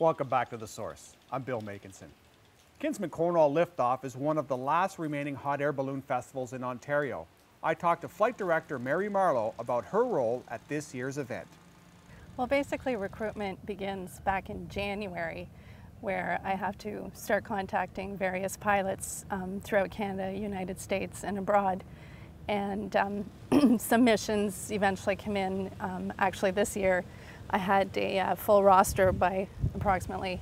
Welcome back to The Source. I'm Bill Makinson. Kinsmen Cornwall Lift-Off is one of the last remaining hot air balloon festivals in Ontario. I talked to flight director Mary Marleau about her role at this year's event. Well, basically recruitment begins back in January, where I have to start contacting various pilots throughout Canada, United States, and abroad. And submissions eventually come in. Actually this year I had a full roster by approximately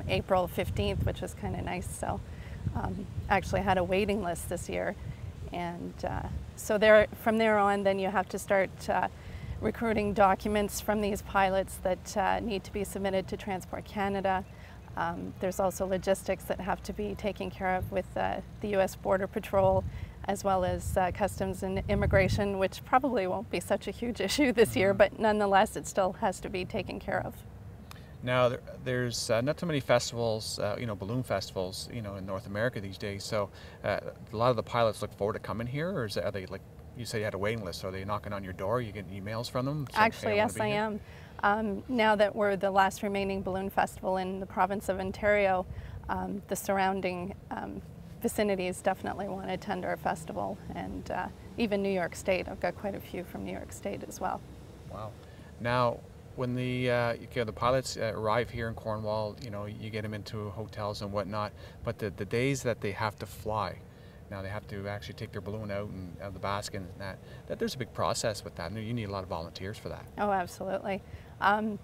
April 15th, which was kind of nice. So actually had a waiting list this year. And so from there on, then you have to start recruiting documents from these pilots that need to be submitted to Transport Canada. There's also logistics that have to be taken care of with the U.S. Border Patrol, as well as Customs and Immigration, which probably won't be such a huge issue this year, but nonetheless it still has to be taken care of. Now there's not too many festivals, balloon festivals, in North America these days. So a lot of the pilots look forward to coming here, or are they, like you say, you had a waiting list? Are they knocking on your door? You getting emails from them? Actually, yes, I am. Now that we're the last remaining balloon festival in the province of Ontario, the surrounding vicinities definitely want to attend our festival, and even New York State. I've got quite a few from New York State as well. Wow. Now, when the pilots arrive here in Cornwall, you get them into hotels and whatnot, but the days that they have to fly, now they have to actually take their balloon out and out of the basket, and that there's a big process with that. You need a lot of volunteers for that. Oh, absolutely.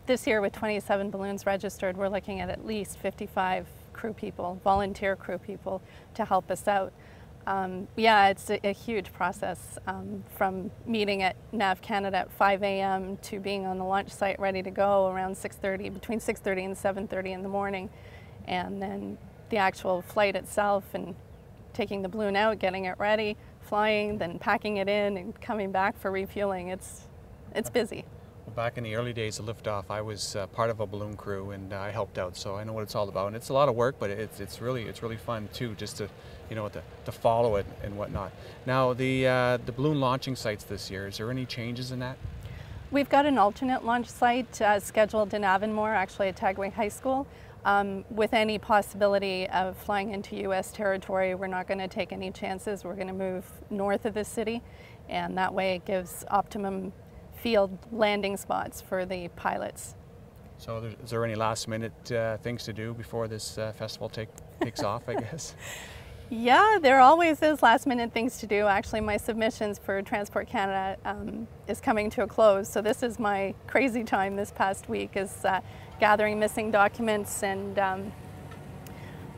This year with 27 balloons registered, we're looking at least 55 crew people, volunteer crew people, to help us out. Yeah, it's a huge process, from meeting at NAV Canada at 5 a.m. to being on the launch site ready to go around 6:30, between 6:30 and 7:30 in the morning, and then the actual flight itself and taking the balloon out, getting it ready, flying, then packing it in and coming back for refueling. It's busy. Well, back in the early days of Lift-Off, I was part of a balloon crew, and I helped out, so I know what it's all about. And it's a lot of work, but it's really fun too, just to to follow it and whatnot. Now the balloon launching sites this year, is there any changes in that? We've got an alternate launch site scheduled in Avonmore, actually at Tagway High School. With any possibility of flying into U.S. territory, we're not going to take any chances. We're going to move north of the city, and that way it gives optimum field landing spots for the pilots. So is there any last minute things to do before this festival takes off, I guess? Yeah, there always is last minute things to do. Actually, my submissions for Transport Canada is coming to a close, so this is my crazy time this past week, is gathering missing documents, and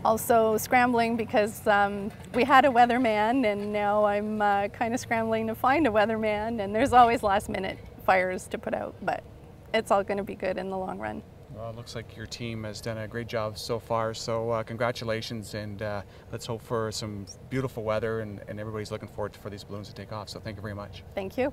also scrambling because we had a weatherman, and now I'm kind of scrambling to find a weatherman, and there's always last minute fires to put out, but it's all going to be good in the long run. Well, it looks like your team has done a great job so far, so congratulations, and let's hope for some beautiful weather, and everybody's looking forward for these balloons to take off, so thank you very much. Thank you.